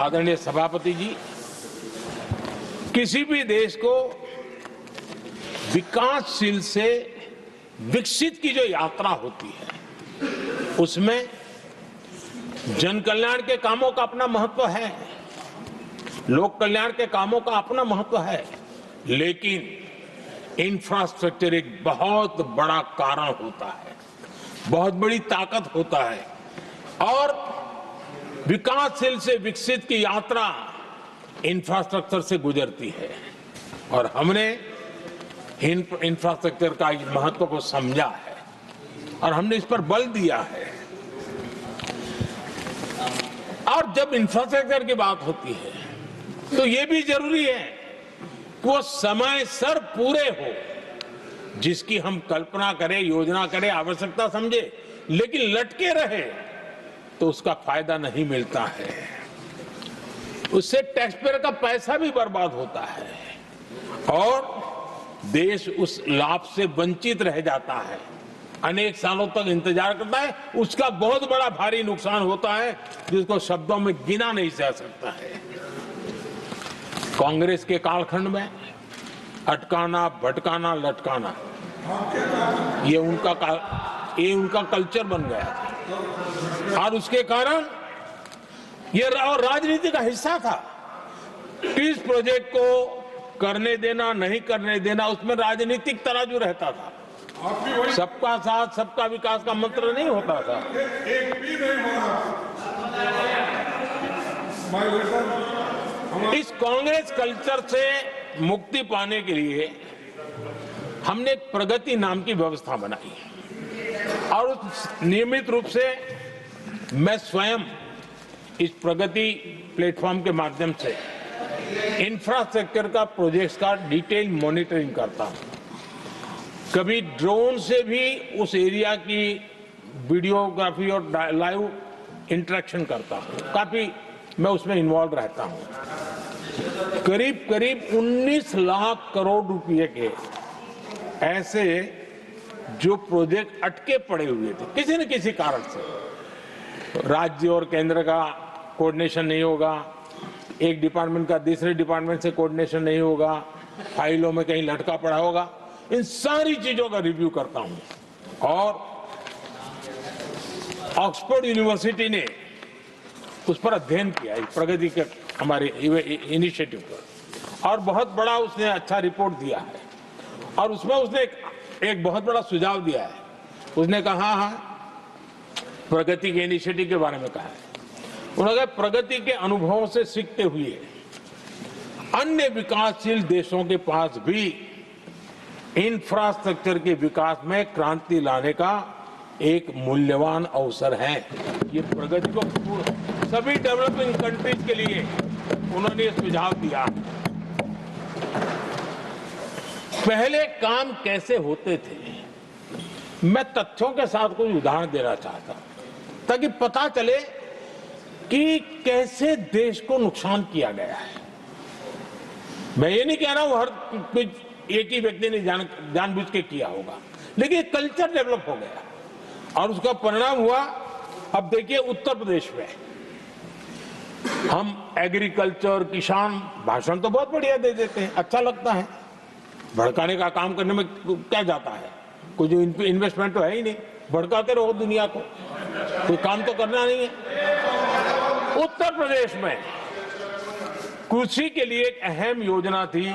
आदरणीय सभापति जी, किसी भी देश को विकासशील से विकसित की जो यात्रा होती है उसमें जन कल्याण के कामों का अपना महत्व है, लोक कल्याण के कामों का अपना महत्व है, लेकिन इंफ्रास्ट्रक्चर एक बहुत बड़ा कारण होता है, बहुत बड़ी ताकत होता है। और विकासशील से विकसित की यात्रा इंफ्रास्ट्रक्चर से गुजरती है और हमने इंफ्रास्ट्रक्चर का इस महत्व को समझा है और हमने इस पर बल दिया है। और जब इंफ्रास्ट्रक्चर की बात होती है तो ये भी जरूरी है कि वो समय सर पूरे हो, जिसकी हम कल्पना करें, योजना करें, आवश्यकता समझे, लेकिन लटके रहे तो उसका फायदा नहीं मिलता है, उससे टैक्स पेयर का पैसा भी बर्बाद होता है और देश उस लाभ से वंचित रह जाता है, अनेक सालों तक इंतजार करता है, उसका बहुत बड़ा भारी नुकसान होता है जिसको शब्दों में गिना नहीं जा सकता है। कांग्रेस के कालखंड में अटकाना, भटकाना, लटकाना ये उनका कल्चर बन गया था और उसके कारण ये राजनीति का हिस्सा था। इस प्रोजेक्ट को करने देना, नहीं करने देना, उसमें राजनीतिक तराजू रहता था। सबका साथ सबका विकास का मंत्र नहीं होता था। एक भी नहीं होता। इस कांग्रेस कल्चर से मुक्ति पाने के लिए हमने एक प्रगति नाम की व्यवस्था बनाई और उस नियमित रूप से मैं स्वयं इस प्रगति प्लेटफॉर्म के माध्यम से इंफ्रास्ट्रक्चर का प्रोजेक्ट्स का डिटेल मॉनिटरिंग करता हूं। कभी ड्रोन से भी उस एरिया की वीडियोग्राफी और लाइव इंटरेक्शन करता हूं, काफी मैं उसमें इन्वॉल्व रहता हूं। करीब करीब 19 लाख करोड़ रुपए के ऐसे जो प्रोजेक्ट अटके पड़े हुए थे किसी न किसी कारण से, राज्य और केंद्र का कोऑर्डिनेशन नहीं होगा, एक डिपार्टमेंट का दूसरे डिपार्टमेंट से कोऑर्डिनेशन नहीं होगा, फाइलों में कहीं लटका पड़ा होगा, इन सारी चीजों का रिव्यू करता हूं। और ऑक्सफोर्ड यूनिवर्सिटी ने उस पर अध्ययन किया, इस प्रगति के हमारे इनिशिएटिव पर, और बहुत बड़ा उसने अच्छा रिपोर्ट दिया है। और उसमें उसने एक बहुत बड़ा सुझाव दिया है। उसने कहा प्रगति के इनिशिएटिव के बारे में कहा है, उन्होंने कहा प्रगति के अनुभवों से सीखते हुए अन्य विकासशील देशों के पास भी इंफ्रास्ट्रक्चर के विकास में क्रांति लाने का एक मूल्यवान अवसर है। ये प्रगति को सभी डेवलपिंग कंट्रीज के लिए उन्होंने सुझाव दिया। पहले काम कैसे होते थे, मैं तथ्यों के साथ कोई उदाहरण देना चाहता हूं ताकि पता चले कि कैसे देश को नुकसान किया गया है। मैं ये नहीं कह रहा हूं हर कुछ एक ही व्यक्ति ने जानबूझ के किया होगा, लेकिन कल्चर डेवलप हो गया और उसका परिणाम हुआ। अब देखिए उत्तर प्रदेश में हम एग्रीकल्चर, किसान, भाषण तो बहुत बढ़िया दे देते हैं, अच्छा लगता है, भड़काने का काम करने में क्या जाता है, कोई जो इन्वेस्टमेंट तो है ही नहीं, भड़काते रहो दुनिया को, कोई काम तो करना नहीं है। उत्तर प्रदेश में कृषि के लिए एक अहम योजना थी,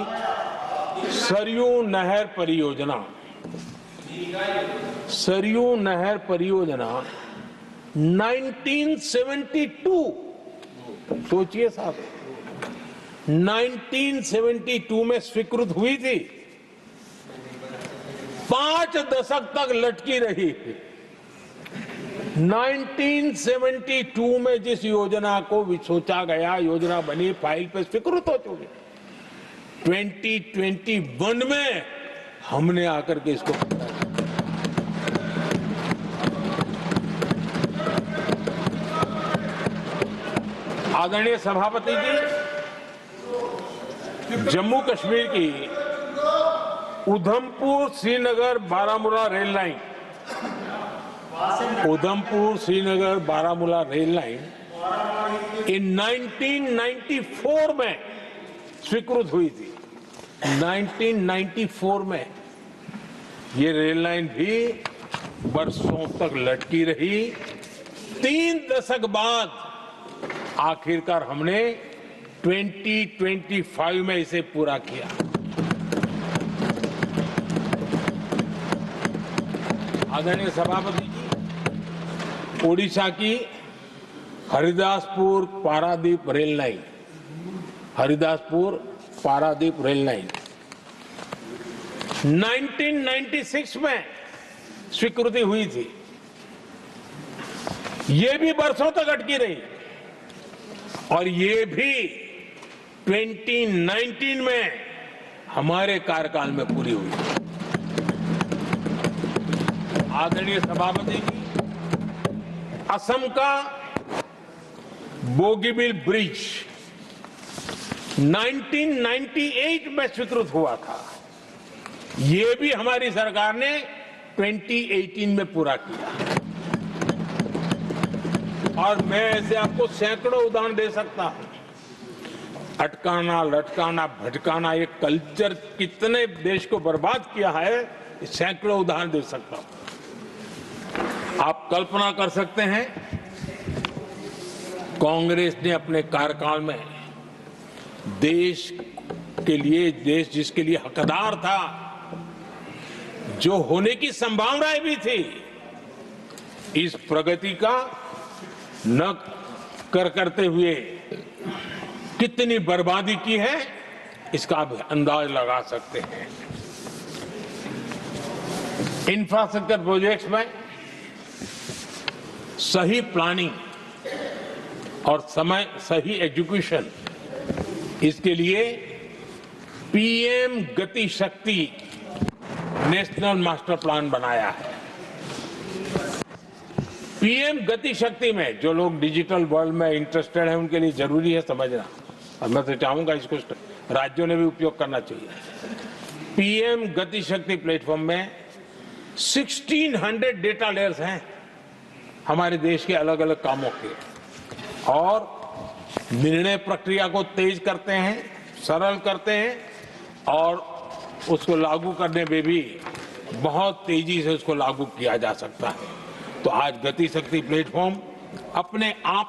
सरयू नहर परियोजना। सरयू नहर परियोजना 1972, सोचिए साहब, 1972 में स्वीकृत हुई थी, 5 दशक तक लटकी रही। 1972 में जिस योजना को सोचा गया, योजना बनी, फाइल पे स्वीकृत हो चुकी, 2021 में हमने आकर के इसको आदरणीय सभापति जी, जम्मू कश्मीर की Udhampur Srinagar Baramulla rail line, Udhampur Srinagar Baramulla rail line in 1994 में स्वीकृत हुई थी। 1994 में ये रेल लाइन भी वर्षों तक लटकी रही। 3 दशक बाद आखिरकार हमने 2025 में इसे पूरा किया। आदरणीय सभापति जी, ओडिशा की Haridaspur Paradip rail line, Haridaspur Paradip rail line 1996 में स्वीकृति हुई थी। ये भी वर्षों तक अटकी रही और ये भी 2019 में हमारे कार्यकाल में पूरी हुई। आदरणीय सभापति जी, असम का बोगीबील ब्रिज 1998 में स्वीकृत हुआ था। ये भी हमारी सरकार ने 2018 में पूरा किया। और मैं ऐसे आपको सैकड़ों उदाहरण दे सकता हूं। अटकाना, लटकाना, भटकाना, ये कल्चर कितने देश को बर्बाद किया है, सैकड़ों उदाहरण दे सकता हूं। आप कल्पना कर सकते हैं, कांग्रेस ने अपने कार्यकाल में देश के लिए, देश जिसके लिए हकदार था, जो होने की संभावनाएं भी थी, इस प्रगति का न करते हुए कितनी बर्बादी की है, इसका आप अंदाज लगा सकते हैं। इंफ्रास्ट्रक्चर प्रोजेक्ट्स में सही प्लानिंग और समय सही एग्जीक्यूशन, इसके लिए पीएम गति शक्ति नेशनल मास्टर प्लान बनाया है। पीएम गति शक्ति में जो लोग डिजिटल वर्ल्ड में इंटरेस्टेड हैं, उनके लिए जरूरी है समझना, और मैं तो चाहूंगा इसको राज्यों ने भी उपयोग करना चाहिए। पीएम गति शक्ति प्लेटफॉर्म में 1600 डेटा लेयर्स हैं हमारे देश के अलग अलग कामों के, और निर्णय प्रक्रिया को तेज करते हैं, सरल करते हैं, और उसको लागू करने में भी बहुत तेजी से उसको लागू किया जा सकता है। तो आज गति शक्ति प्लेटफॉर्म अपने आप